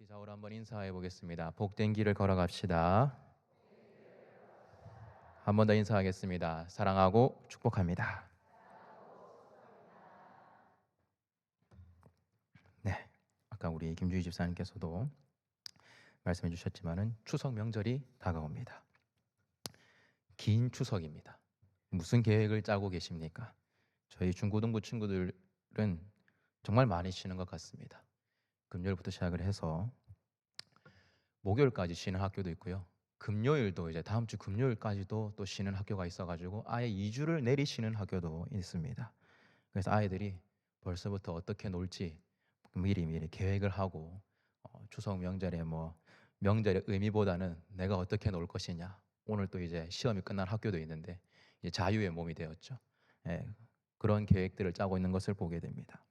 앞뒤 좌우로 한번 인사해 보겠습니다. 복된 길을 걸어갑시다. 한 번 더 인사하겠습니다. 사랑하고 축복합니다. 네, 아까 우리 김주희 집사님께서도 말씀해 주셨지만은 추석 명절이 다가옵니다. 긴 추석입니다. 무슨 계획을 짜고 계십니까? 저희 중고등부 친구들은 정말 많이 쉬는 것 같습니다. 금요일부터 시작을 해서 목요일까지 쉬는 학교도 있고요. 금요일도 이제 다음 주 금요일까지도 또 쉬는 학교가 있어가지고 아예 2주를 내리 쉬는 학교도 있습니다. 그래서 아이들이 벌써부터 어떻게 놀지 미리 계획을 하고 추석 명절에 명절의 의미보다는 내가 어떻게 놀 것이냐. 오늘 또 이제 시험이 끝난 학교도 있는데 이제 자유의 몸이 되었죠. 예, 그런 계획들을 짜고 있는 것을 보게 됩니다.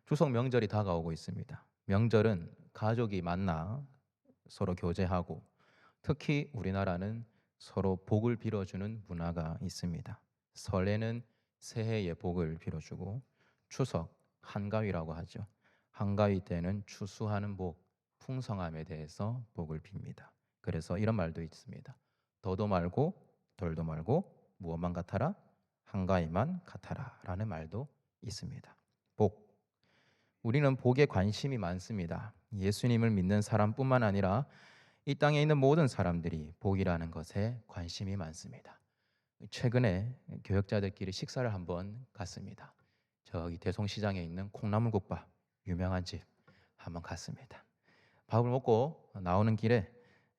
추석 명절이 다가오고 있습니다. 명절은 가족이 만나 서로 교제하고 특히 우리나라는 서로 복을 빌어주는 문화가 있습니다. 설에는 새해의 복을 빌어주고 추석, 한가위라고 하죠. 한가위 때는 추수하는 복, 풍성함에 대해서 복을 빕니다. 그래서 이런 말도 있습니다. 더도 말고 덜도 말고 무엇만 같아라? 한가위만 같아라 라는 말도 있습니다. 복. 우리는 복에 관심이 많습니다. 예수님을 믿는 사람뿐만 아니라 이 땅에 있는 모든 사람들이 복이라는 것에 관심이 많습니다. 최근에 교역자들끼리 식사를 한번 갔습니다. 저기 대송시장에 있는 콩나물국밥 유명한 집 한번 갔습니다. 밥을 먹고 나오는 길에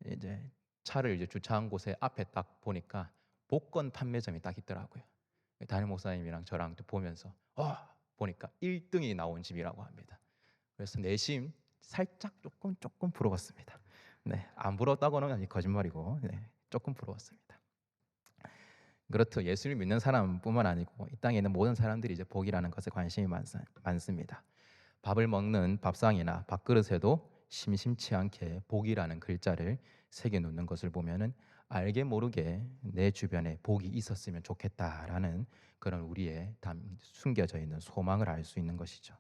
이제 차를 이제 주차한 곳에 앞에 딱 보니까 복권 판매점이 딱 있더라고요. 담임 목사님이랑 저랑 또 보면서 보니까 1등이 나온 집이라고 합니다. 그래서 내심 살짝 조금 부러웠습니다. 네, 안 부러웠다고는 아니 거짓말이고 조금 부러웠습니다. 그렇듯 예수를 믿는 사람뿐만 아니고 이 땅에 있는 모든 사람들이 이제 복이라는 것에 관심이 많습니다. 밥을 먹는 밥상이나 밥그릇에도 심심치 않게 복이라는 글자를 새겨 놓는 것을 보면은 알게 모르게 내 주변에 복이 있었으면 좋겠다라는 그런 우리의 숨겨져 있는 소망을 알 수 있는 것이죠.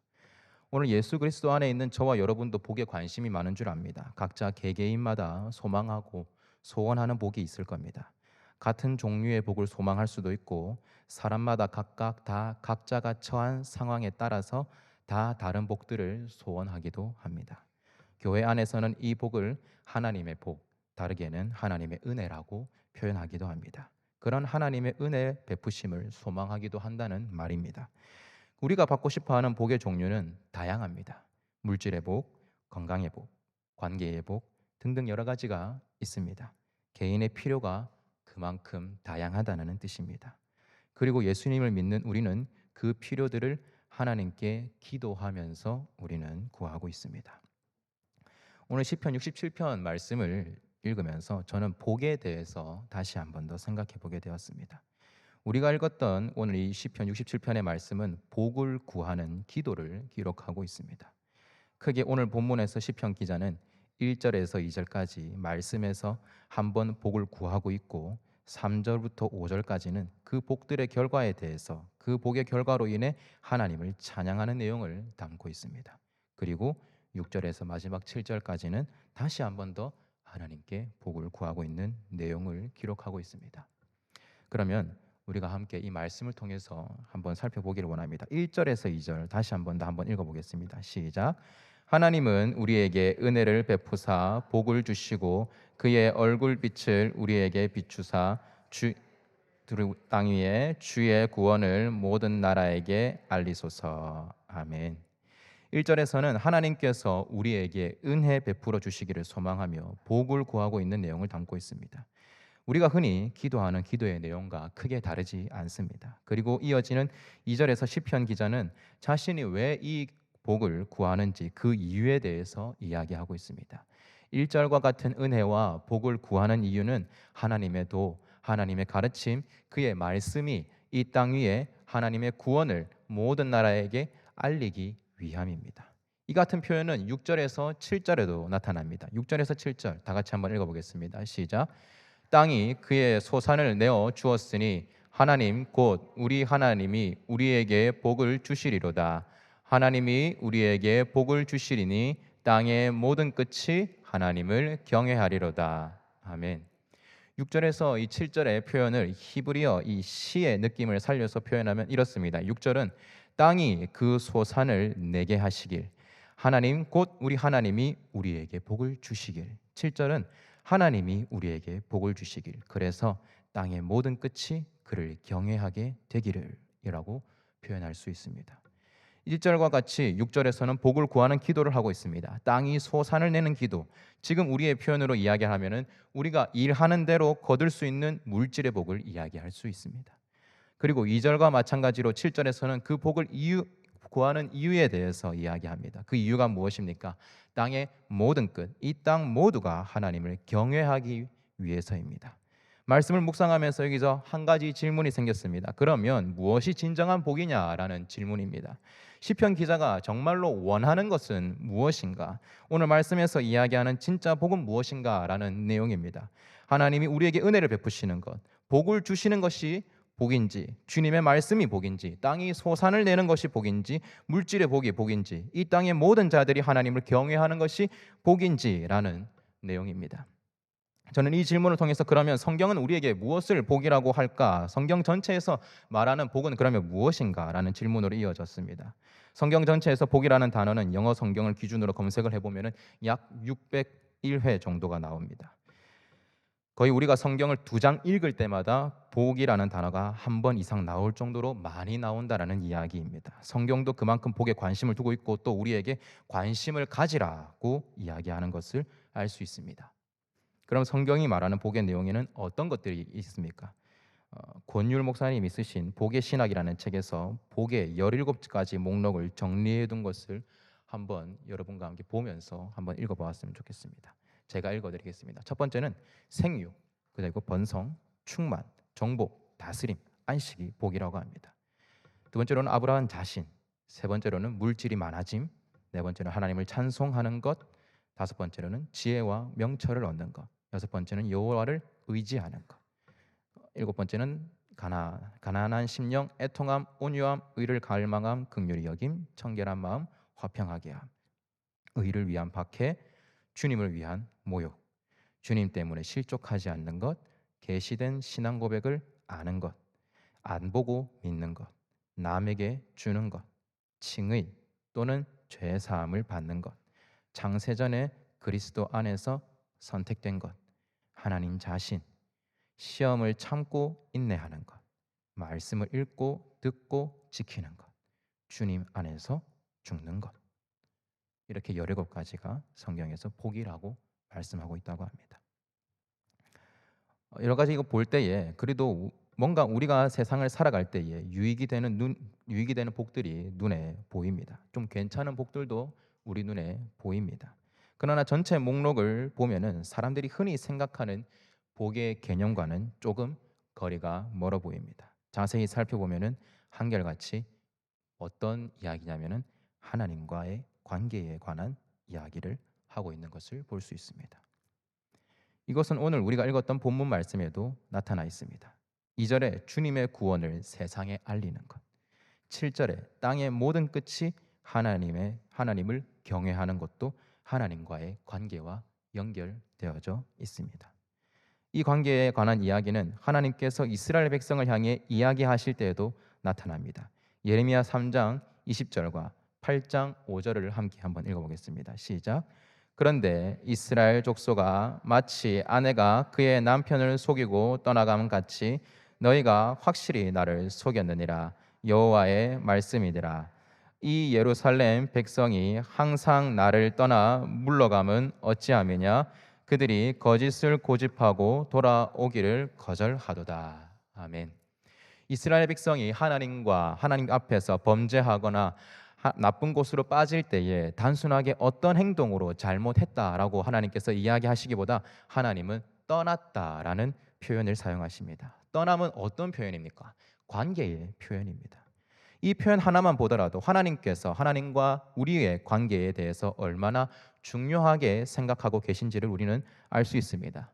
오늘 예수 그리스도 안에 있는 저와 여러분도 복에 관심이 많은 줄 압니다. 각자 개개인마다 소망하고 소원하는 복이 있을 겁니다. 같은 종류의 복을 소망할 수도 있고 사람마다 각각 다 각자가 처한 상황에 따라서 다 다른 복들을 소원하기도 합니다. 교회 안에서는 이 복을 하나님의 복, 다르게는 하나님의 은혜라고 표현하기도 합니다. 그런 하나님의 은혜 베푸심을 소망하기도 한다는 말입니다. 우리가 받고 싶어하는 복의 종류는 다양합니다. 물질의 복, 건강의 복, 관계의 복 등등 여러 가지가 있습니다. 개인의 필요가 그만큼 다양하다는 뜻입니다. 그리고 예수님을 믿는 우리는 그 필요들을 하나님께 기도하면서 우리는 구하고 있습니다. 오늘 시편 67편 말씀을 읽으면서 저는 복에 대해서 다시 한 번 더 생각해 보게 되었습니다. 우리가 읽었던 오늘 이 시편 67편의 말씀은 복을 구하는 기도를 기록하고 있습니다. 크게 오늘 본문에서 시편 기자는 1절에서 2절까지 말씀에서 한번 복을 구하고 있고 3절부터 5절까지는 그 복들의 결과에 대해서 그 복의 결과로 인해 하나님을 찬양하는 내용을 담고 있습니다. 그리고 6절에서 마지막 7절까지는 다시 한번 더 하나님께 복을 구하고 있는 내용을 기록하고 있습니다. 그러면 우리가 함께 이 말씀을 통해서 한번 살펴보기를 원합니다. 1절에서 2절 다시 한번 더 한번 읽어보겠습니다. 시작. 하나님은 우리에게 은혜를 베푸사 복을 주시고 그의 얼굴빛을 우리에게 비추사 땅 위에 주의 구원을 모든 나라에게 알리소서. 아멘. 1절에서는 하나님께서 우리에게 은혜 베풀어 주시기를 소망하며 복을 구하고 있는 내용을 담고 있습니다. 우리가 흔히 기도하는 기도의 내용과 크게 다르지 않습니다. 그리고 이어지는 2절에서 시편 기자는 자신이 왜 이 복을 구하는지 그 이유에 대해서 이야기하고 있습니다. 1절과 같은 은혜와 복을 구하는 이유는 하나님의 도, 하나님의 가르침, 그의 말씀이 이 땅 위에 하나님의 구원을 모든 나라에게 알리기 위함입니다. 이 같은 표현은 6절에서 7절에도 나타납니다. 6절에서 7절 다 같이 한번 읽어보겠습니다. 시작. 땅이 그의 소산을 내어 주었으니 하나님 곧 우리 하나님이 우리에게 복을 주시리로다. 하나님이 우리에게 복을 주시리니 땅의 모든 끝이 하나님을 경외하리로다. 아멘. 6절에서 이 7절의 표현을 히브리어 이 시의 느낌을 살려서 표현하면 이렇습니다. 6절은 땅이 그 소산을 내게 하시길, 하나님 곧 우리 하나님이 우리에게 복을 주시길. 7절은 하나님이 우리에게 복을 주시길, 그래서 땅의 모든 끝이 그를 경외하게 되기를 이라고 표현할 수 있습니다. 1절과 같이 6절에서는 복을 구하는 기도를 하고 있습니다. 땅이 소산을 내는 기도. 지금 우리의 표현으로 이야기하면은 우리가 일하는 대로 거둘 수 있는 물질의 복을 이야기할 수 있습니다. 그리고 2절과 마찬가지로 7절에서는 그 복을 구하는 이유에 대해서 이야기합니다. 그 이유가 무엇입니까? 땅의 모든 끝, 이 땅 모두가 하나님을 경외하기 위해서입니다. 말씀을 묵상하면서 여기서 한 가지 질문이 생겼습니다. 그러면 무엇이 진정한 복이냐라는 질문입니다. 시편 기자가 정말로 원하는 것은 무엇인가? 오늘 말씀에서 이야기하는 진짜 복은 무엇인가라는 내용입니다. 하나님이 우리에게 은혜를 베푸시는 것, 복을 주시는 것이 복인지, 주님의 말씀이 복인지, 땅이 소산을 내는 것이 복인지, 물질의 복이 복인지, 이 땅의 모든 자들이 하나님을 경외하는 것이 복인지라는 내용입니다. 저는 이 질문을 통해서 그러면 성경은 우리에게 무엇을 복이라고 할까? 성경 전체에서 말하는 복은 그러면 무엇인가? 라는 질문으로 이어졌습니다. 성경 전체에서 복이라는 단어는 영어 성경을 기준으로 검색을 해보면 약 601회 정도가 나옵니다. 거의 우리가 성경을 2장 읽을 때마다 복이라는 단어가 한 번 이상 나올 정도로 많이 나온다라는 이야기입니다. 성경도 그만큼 복에 관심을 두고 있고 또 우리에게 관심을 가지라고 이야기하는 것을 알 수 있습니다. 그럼 성경이 말하는 복의 내용에는 어떤 것들이 있습니까? 권율 목사님이 쓰신 복의 신학이라는 책에서 복의 17가지 목록을 정리해 둔 것을 한번 여러분과 함께 보면서 한번 읽어보았으면 좋겠습니다. 제가 읽어드리겠습니다. 첫 번째는 생육, 그리고 번성, 충만, 정복, 다스림, 안식이 복이라고 합니다. 두 번째로는 아브라함 자신, 세 번째로는 물질이 많아짐, 네 번째는 하나님을 찬송하는 것, 다섯 번째로는 지혜와 명철을 얻는 것, 여섯 번째는 여호와를 의지하는 것, 일곱 번째는 가난한 심령, 애통함, 온유함, 의를 갈망함, 긍휼히 여김, 청결한 마음, 화평하게 함, 의를 위한 박해, 주님을 위한 모욕, 주님 때문에 실족하지 않는 것, 계시된 신앙 고백을 아는 것, 안 보고 믿는 것, 남에게 주는 것, 칭의 또는 죄 사함을 받는 것, 창세전에 그리스도 안에서 선택된 것, 하나님 자신, 시험을 참고 인내하는 것, 말씀을 읽고 듣고 지키는 것, 주님 안에서 죽는 것. 이렇게 17가지가 성경에서 복이라고 말씀하고 있다고 합니다. 여러 가지 이거 볼 때에 그래도 뭔가 우리가 세상을 살아갈 때에 유익이 되는 복들이 눈에 보입니다. 좀 괜찮은 복들도 우리 눈에 보입니다. 그러나 전체 목록을 보면은 사람들이 흔히 생각하는 복의 개념과는 조금 거리가 멀어 보입니다. 자세히 살펴보면은 한결같이 어떤 이야기냐면은 하나님과의 관계에 관한 이야기를 하고 있는 것을 볼 수 있습니다. 이것은 오늘 우리가 읽었던 본문 말씀에도 나타나 있습니다. 2절에 주님의 구원을 세상에 알리는 것, 7절에 땅의 모든 끝이 하나님을 경외하는 것도 하나님과의 관계와 연결되어져 있습니다. 이 관계에 관한 이야기는 하나님께서 이스라엘 백성을 향해 이야기하실 때에도 나타납니다. 예레미야 3장 20절과 8장 5절을 함께 한번 읽어보겠습니다. 시작. 그런데 이스라엘 족속아, 마치 아내가 그의 남편을 속이고 떠나감 같이 너희가 확실히 나를 속였느니라. 여호와의 말씀이니라. 이 예루살렘 백성이 항상 나를 떠나 물러감은 어찌함이냐? 그들이 거짓을 고집하고 돌아오기를 거절하도다. 아멘. 이스라엘 백성이 하나님 앞에서 범죄하거나 나쁜 곳으로 빠질 때에 단순하게 어떤 행동으로 잘못했다라고 하나님께서 이야기하시기보다 하나님은 떠났다라는 표현을 사용하십니다. 떠남은 어떤 표현입니까? 관계의 표현입니다. 이 표현 하나만 보더라도 하나님께서 하나님과 우리의 관계에 대해서 얼마나 중요하게 생각하고 계신지를 우리는 알 수 있습니다.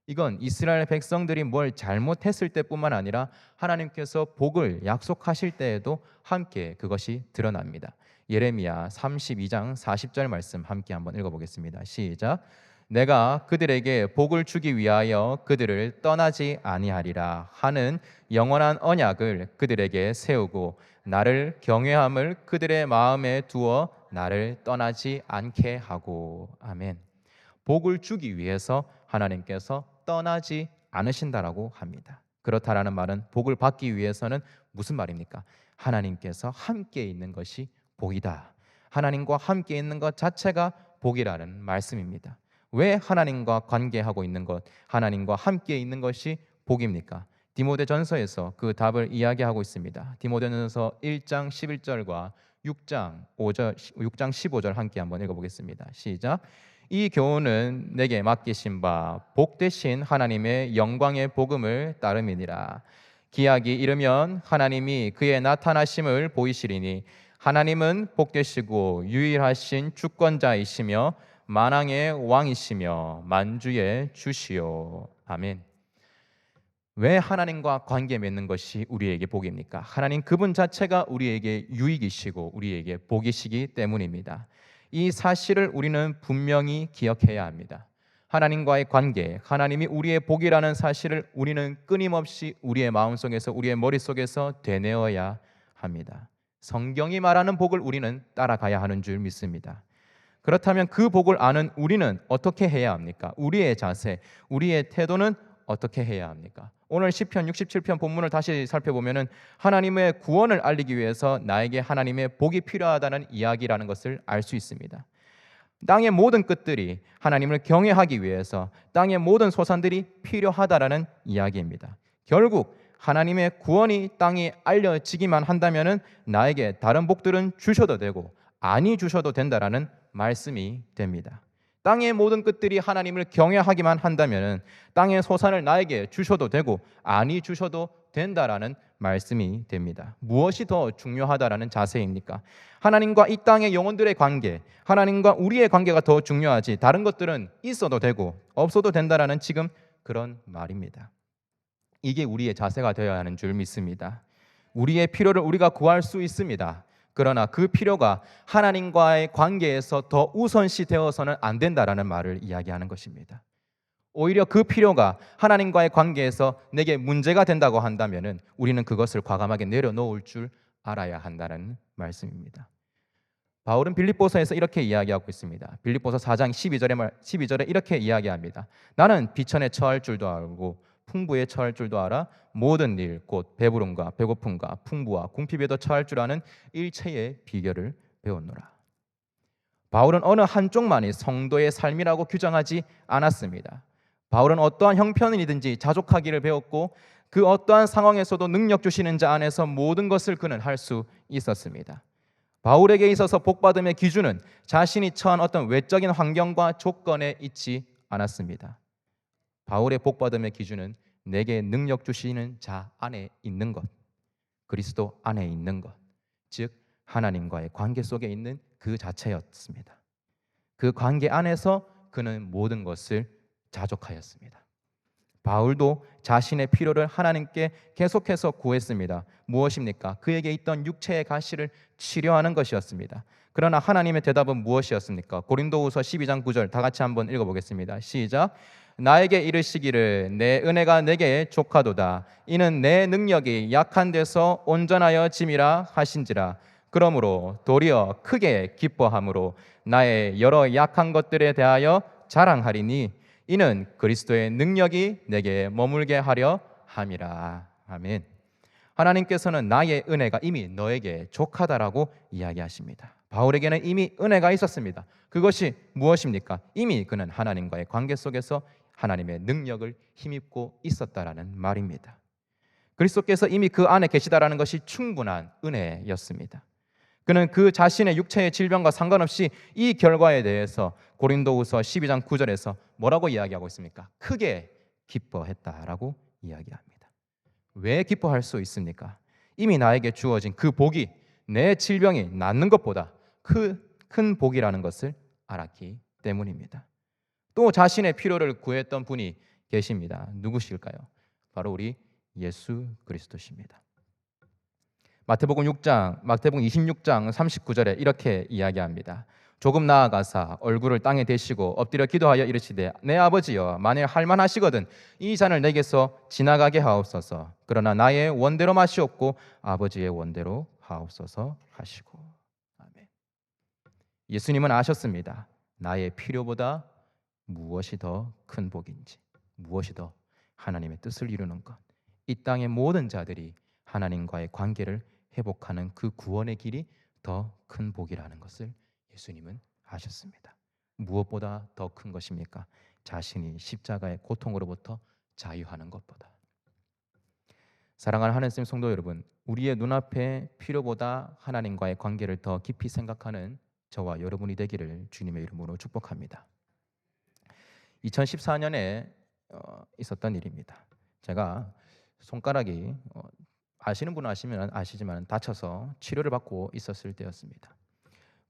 이건 이스라엘 백성들이 뭘 잘못했을 때뿐만 아니라 하나님께서 복을 약속하실 때에도 함께 그것이 드러납니다. 예레미야 32장 40절 말씀 함께 한번 읽어보겠습니다. 시작. 내가 그들에게 복을 주기 위하여 그들을 떠나지 아니하리라 하는 영원한 언약을 그들에게 세우고 나를 경외함을 그들의 마음에 두어 나를 떠나지 않게 하고. 아멘. 복을 주기 위해서 하나님께서 떠나지 않으신다라고 합니다. 그렇다라는 말은 복을 받기 위해서는 무슨 말입니까? 하나님께서 함께 있는 것이 복이다. 하나님과 함께 있는 것 자체가 복이라는 말씀입니다. 왜 하나님과 관계하고 있는 것, 하나님과 함께 있는 것이 복입니까? 디모데전서에서 그 답을 이야기하고 있습니다. 디모데전서 1장 11절과 6장 15절 함께 한번 읽어보겠습니다. 시작. 이 교훈은 내게 맡기신 바 복되신 하나님의 영광의 복음을 따름이니라. 기약이 이르면 하나님이 그의 나타나심을 보이시리니 하나님은 복되시고 유일하신 주권자이시며 만왕의 왕이시며 만주의 주시오. 아멘. 왜 하나님과 관계 맺는 것이 우리에게 복입니까? 하나님 그분 자체가 우리에게 유익이시고 우리에게 복이시기 때문입니다. 이 사실을 우리는 분명히 기억해야 합니다. 하나님과의 관계, 하나님이 우리의 복이라는 사실을 우리는 끊임없이 우리의 마음속에서, 우리의 머릿속에서 되뇌어야 합니다. 성경이 말하는 복을 우리는 따라가야 하는 줄 믿습니다. 그렇다면 그 복을 아는 우리는 어떻게 해야 합니까? 우리의 자세, 우리의 태도는 어떻게 해야 합니까? 오늘 시편 67편 본문을 다시 살펴보면은 하나님의 구원을 알리기 위해서 나에게 하나님의 복이 필요하다는 이야기라는 것을 알 수 있습니다. 땅의 모든 끝들이 하나님을 경외하기 위해서 땅의 모든 소산들이 필요하다라는 이야기입니다. 결국 하나님의 구원이 땅에 알려지기만 한다면은 나에게 다른 복들은 주셔도 되고 아니 주셔도 된다라는 말씀이 됩니다. 땅의 모든 끝들이 하나님을 경외하기만 한다면은 땅의 소산을 나에게 주셔도 되고 아니 주셔도 된다라는 말씀이 됩니다. 무엇이 더 중요하다라는 자세입니까? 하나님과 이 땅의 영혼들의 관계, 하나님과 우리의 관계가 더 중요하지 다른 것들은 있어도 되고 없어도 된다라는 지금 그런 말입니다. 이게 우리의 자세가 되어야 하는 줄 믿습니다. 우리의 필요를 우리가 구할 수 있습니다. 그러나 그 필요가 하나님과의 관계에서 더 우선시 되어서는 안 된다라는 말을 이야기하는 것입니다. 오히려 그 필요가 하나님과의 관계에서 내게 문제가 된다고 한다면은 우리는 그것을 과감하게 내려놓을 줄 알아야 한다는 말씀입니다. 바울은 빌립보서에서 이렇게 이야기하고 있습니다. 빌립보서 4장 12절에 이렇게 이야기합니다. 나는 비천에 처할 줄도 알고 풍부에 처할 줄도 알아 모든 일 곧 배부름과 배고픔과 풍부와 궁핍에도 처할 줄 아는 일체의 비결을 배웠노라. 바울은 어느 한쪽만이 성도의 삶이라고 규정하지 않았습니다. 바울은 어떠한 형편이든지 자족하기를 배웠고 그 어떠한 상황에서도 능력 주시는 자 안에서 모든 것을 그는 할 수 있었습니다. 바울에게 있어서 복받음의 기준은 자신이 처한 어떤 외적인 환경과 조건에 있지 않았습니다. 바울의 복받음의 기준은 내게 능력 주시는 자 안에 있는 것, 그리스도 안에 있는 것, 즉 하나님과의 관계 속에 있는 그 자체였습니다. 그 관계 안에서 그는 모든 것을 자족하였습니다. 바울도 자신의 필요를 하나님께 계속해서 구했습니다. 무엇입니까? 그에게 있던 육체의 가시를 치료하는 것이었습니다. 그러나 하나님의 대답은 무엇이었습니까? 고린도후서 12장 9절 다 같이 한번 읽어보겠습니다. 시작. 나에게 이르시기를 내 은혜가 내게 족하도다. 이는 내 능력이 약한 데서 온전하여 짐이라 하신지라. 그러므로 도리어 크게 기뻐함으로 나의 여러 약한 것들에 대하여 자랑하리니 이는 그리스도의 능력이 내게 머물게 하려 함이라. 아멘. 하나님께서는 나의 은혜가 이미 너에게 족하다라고 이야기하십니다. 바울에게는 이미 은혜가 있었습니다. 그것이 무엇입니까? 이미 그는 하나님과의 관계 속에서 하나님의 능력을 힘입고 있었다라는 말입니다. 그리스도께서 이미 그 안에 계시다라는 것이 충분한 은혜였습니다. 그는 그 자신의 육체의 질병과 상관없이 이 결과에 대해서 고린도후서 12장 9절에서 뭐라고 이야기하고 있습니까? 크게 기뻐했다라고 이야기합니다. 왜 기뻐할 수 있습니까? 이미 나에게 주어진 그 복이 내 질병이 낫는 것보다 큰 복이라는 것을 알았기 때문입니다. 또 자신의 필요를 구했던 분이 계십니다. 누구실까요? 바로 우리 예수 그리스도십니다. 마태복음 6장, 마태복음 26장 39절에 이렇게 이야기합니다. 조금 나아가사 얼굴을 땅에 대시고 엎드려 기도하여 이르시되 내 아버지여 만일 할만하시거든 이 잔을 내게서 지나가게 하옵소서. 그러나 나의 원대로 마시옵고 아버지의 원대로 하옵소서 하시고. 아멘. 예수님은 아셨습니다. 나의 필요보다 무엇이 더 큰 복인지, 무엇이 더 하나님의 뜻을 이루는 것, 이 땅의 모든 자들이 하나님과의 관계를 회복하는 그 구원의 길이 더 큰 복이라는 것을 예수님은 아셨습니다. 무엇보다 더 큰 것입니까? 자신이 십자가의 고통으로부터 자유하는 것보다. 사랑하는 하나님 성도 여러분, 우리의 눈앞에 필요보다 하나님과의 관계를 더 깊이 생각하는 저와 여러분이 되기를 주님의 이름으로 축복합니다. 2014년에 있었던 일입니다. 제가 손가락이 아시는 분은 아시면 아시지만 다쳐서 치료를 받고 있었을 때였습니다.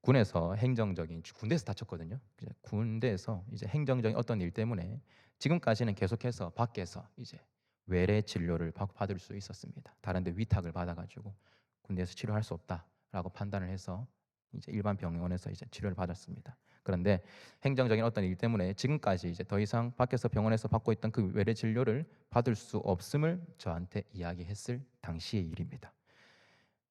군에서 행정적인 군대에서 다쳤거든요. 군대에서 이제 행정적인 어떤 일 때문에 지금까지는 계속해서 밖에서 이제 외래 진료를 받을 수 있었습니다. 다른데 위탁을 받아가지고 군대에서 치료할 수 없다라고 판단을 해서 이제 일반 병원에서 이제 치료를 받았습니다. 그런데 행정적인 어떤 일 때문에 지금까지 이제 더 이상 밖에서 병원에서 받고 있던 그 외래 진료를 받을 수 없음을 저한테 이야기했을 당시의 일입니다.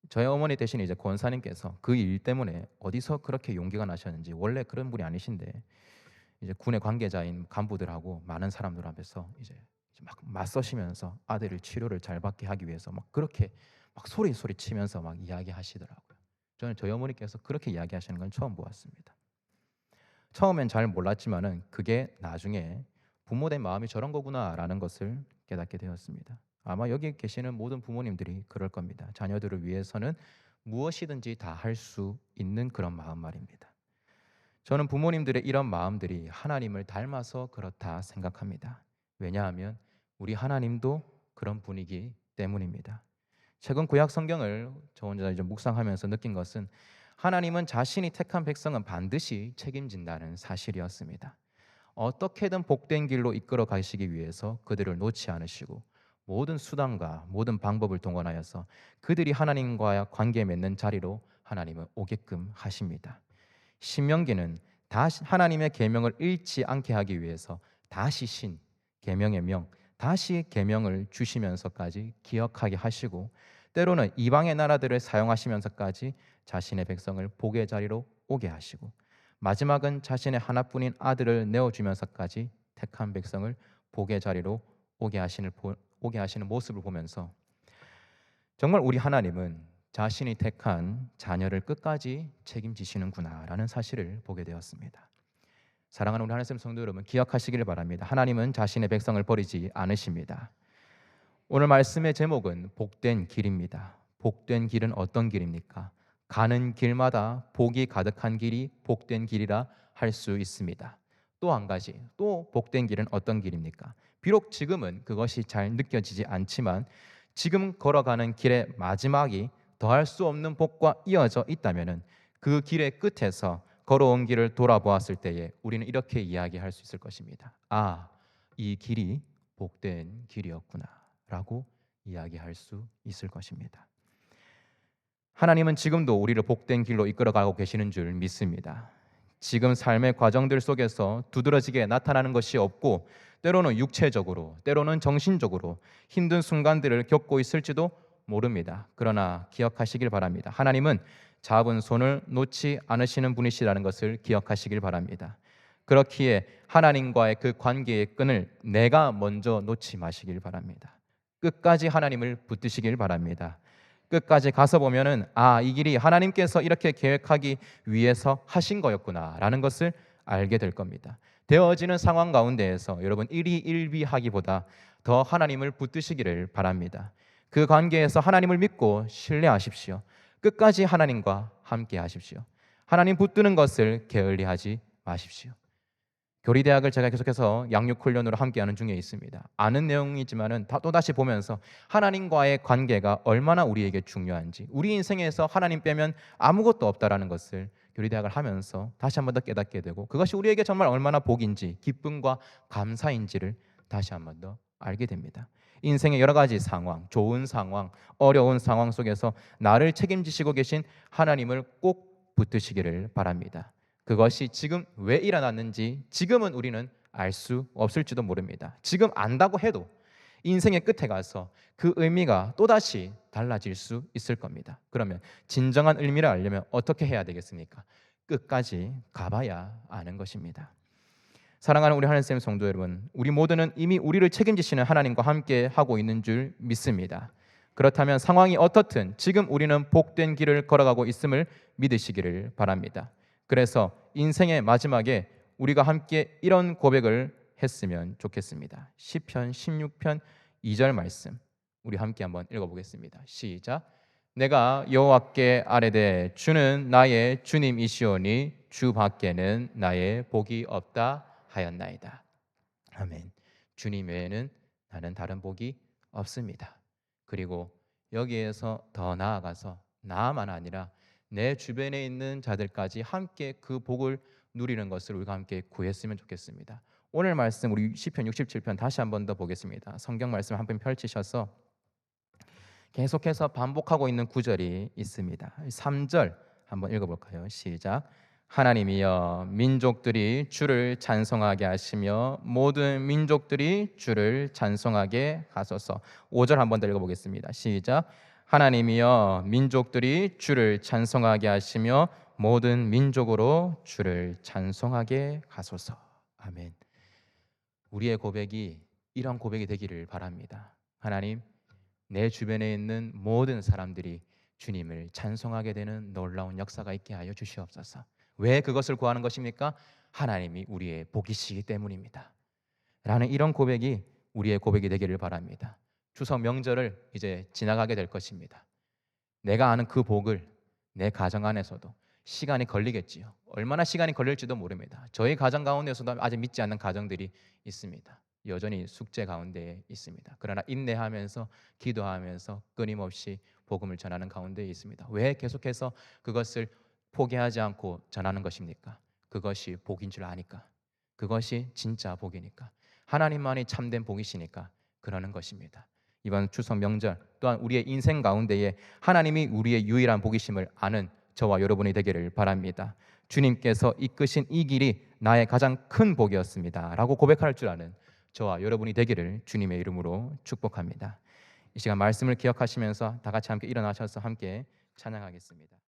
저희 어머니 대신 이제 권사님께서 그 일 때문에 어디서 그렇게 용기가 나셨는지, 원래 그런 분이 아니신데 이제 군의 관계자인 간부들하고 많은 사람들 앞에서 이제 막 맞서시면서 아들을 치료를 잘 받게 하기 위해서 막 그렇게 막 소리 치면서 막 이야기하시더라고요. 저는 저희 어머니께서 그렇게 이야기하시는 건 처음 보았습니다. 처음엔 잘 몰랐지만은 그게 나중에 부모된 마음이 저런 거구나라는 것을 깨닫게 되었습니다. 아마 여기 계시는 모든 부모님들이 그럴 겁니다. 자녀들을 위해서는 무엇이든지 다 할 수 있는 그런 마음 말입니다. 저는 부모님들의 이런 마음들이 하나님을 닮아서 그렇다 생각합니다. 왜냐하면 우리 하나님도 그런 분이기 때문입니다. 최근 구약 성경을 저 혼자 이제 묵상하면서 느낀 것은 하나님은 자신이 택한 백성은 반드시 책임진다는 사실이었습니다. 어떻게든 복된 길로 이끌어 가시기 위해서 그들을 놓지 않으시고 모든 수단과 모든 방법을 동원하여서 그들이 하나님과 관계 맺는 자리로 하나님은 오게끔 하십니다. 신명기는 다시 하나님의 계명을 잃지 않게 하기 위해서 다시 계명의 명, 다시 계명을 주시면서까지 기억하게 하시고 때로는 이방의 나라들을 사용하시면서까지 자신의 백성을 복의 자리로 오게 하시고 마지막은 자신의 하나뿐인 아들을 내어주면서까지 택한 백성을 복의 자리로 오게 하시는 모습을 보면서 정말 우리 하나님은 자신이 택한 자녀를 끝까지 책임지시는구나라는 사실을 보게 되었습니다. 사랑하는 우리 하나님 성도 여러분, 기억하시기를 바랍니다. 하나님은 자신의 백성을 버리지 않으십니다. 오늘 말씀의 제목은 복된 길입니다. 복된 길은 어떤 길입니까? 가는 길마다 복이 가득한 길이 복된 길이라 할 수 있습니다. 또 한 가지, 또 복된 길은 어떤 길입니까? 비록 지금은 그것이 잘 느껴지지 않지만 지금 걸어가는 길의 마지막이 더할 수 없는 복과 이어져 있다면 그 길의 끝에서 걸어온 길을 돌아보았을 때에 우리는 이렇게 이야기할 수 있을 것입니다. 아, 이 길이 복된 길이었구나 라고 이야기할 수 있을 것입니다. 하나님은 지금도 우리를 복된 길로 이끌어가고 계시는 줄 믿습니다. 지금 삶의 과정들 속에서 두드러지게 나타나는 것이 없고 때로는 육체적으로, 때로는 정신적으로 힘든 순간들을 겪고 있을지도 모릅니다. 그러나 기억하시길 바랍니다. 하나님은 잡은 손을 놓지 않으시는 분이시라는 것을 기억하시길 바랍니다. 그렇기에 하나님과의 그 관계의 끈을 내가 먼저 놓지 마시길 바랍니다. 끝까지 하나님을 붙드시길 바랍니다. 끝까지 가서 보면은 이 길이 하나님께서 이렇게 계획하기 위해서 하신 거였구나라는 것을 알게 될 겁니다. 되어지는 상황 가운데에서 여러분 일희일비하기보다 더 하나님을 붙드시기를 바랍니다. 그 관계에서 하나님을 믿고 신뢰하십시오. 끝까지 하나님과 함께 하십시오. 하나님 붙드는 것을 게을리하지 마십시오. 교리대학을 제가 계속해서 양육훈련으로 함께하는 중에 있습니다. 아는 내용이지만은 또다시 보면서 하나님과의 관계가 얼마나 우리에게 중요한지, 우리 인생에서 하나님 빼면 아무것도 없다라는 것을 교리대학을 하면서 다시 한 번 더 깨닫게 되고 그것이 우리에게 정말 얼마나 복인지, 기쁨과 감사인지를 다시 한 번 더 알게 됩니다. 인생의 여러 가지 상황, 좋은 상황, 어려운 상황 속에서 나를 책임지시고 계신 하나님을 꼭 붙드시기를 바랍니다. 그것이 지금 왜 일어났는지 지금은 우리는 알 수 없을지도 모릅니다. 지금 안다고 해도 인생의 끝에 가서 그 의미가 또다시 달라질 수 있을 겁니다. 그러면 진정한 의미를 알려면 어떻게 해야 되겠습니까? 끝까지 가봐야 아는 것입니다. 사랑하는 우리 하나님 성도 여러분, 우리 모두는 이미 우리를 책임지시는 하나님과 함께 하고 있는 줄 믿습니다. 그렇다면 상황이 어떻든 지금 우리는 복된 길을 걸어가고 있음을 믿으시기를 바랍니다. 그래서 인생의 마지막에 우리가 함께 이런 고백을 했으면 좋겠습니다. 시편 16편 2절 말씀 우리 함께 한번 읽어보겠습니다. 시작. 내가 여호와께 아뢰되 주는 나의 주님이시오니 주 밖에는 나의 복이 없다 하였나이다. 아멘. 주님 외에는 나는 다른 복이 없습니다. 그리고 여기에서 더 나아가서 나만 아니라 내 주변에 있는 자들까지 함께 그 복을 누리는 것을 우리가 함께 구했으면 좋겠습니다. 오늘 말씀 우리 시편 67편 다시 한 번 더 보겠습니다. 성경 말씀 한 번 펼치셔서 계속해서 반복하고 있는 구절이 있습니다. 3절 한번 읽어볼까요? 시작. 하나님이여 민족들이 주를 찬송하게 하시며 모든 민족들이 주를 찬송하게 하소서. 5절 한번 더 읽어보겠습니다. 시작. 하나님이여 민족들이 주를 찬송하게 하시며 모든 민족으로 주를 찬송하게 하소서. 아멘. 우리의 고백이 이런 고백이 되기를 바랍니다. 하나님, 내 주변에 있는 모든 사람들이 주님을 찬송하게 되는 놀라운 역사가 있게 하여 주시옵소서. 왜 그것을 구하는 것입니까? 하나님이 우리의 복이시기 때문입니다. 라는 이런 고백이 우리의 고백이 되기를 바랍니다. 추석 명절을 이제 지나가게 될 것입니다. 내가 아는 그 복을 내 가정 안에서도 시간이 걸리겠지요. 얼마나 시간이 걸릴지도 모릅니다. 저희 가정 가운데서도 아직 믿지 않는 가정들이 있습니다. 여전히 숙제 가운데 있습니다. 그러나 인내하면서 기도하면서 끊임없이 복음을 전하는 가운데 있습니다. 왜 계속해서 그것을 포기하지 않고 전하는 것입니까? 그것이 복인 줄 아니까. 그것이 진짜 복이니까. 하나님만이 참된 복이시니까 그러는 것입니다. 이번 추석 명절 또한 우리의 인생 가운데에 하나님이 우리의 유일한 복이심을 아는 저와 여러분이 되기를 바랍니다. 주님께서 이끄신 이 길이 나의 가장 큰 복이었습니다 라고 고백할 줄 아는 저와 여러분이 되기를 주님의 이름으로 축복합니다. 이 시간 말씀을 기억하시면서 다 같이 함께 일어나셔서 함께 찬양하겠습니다.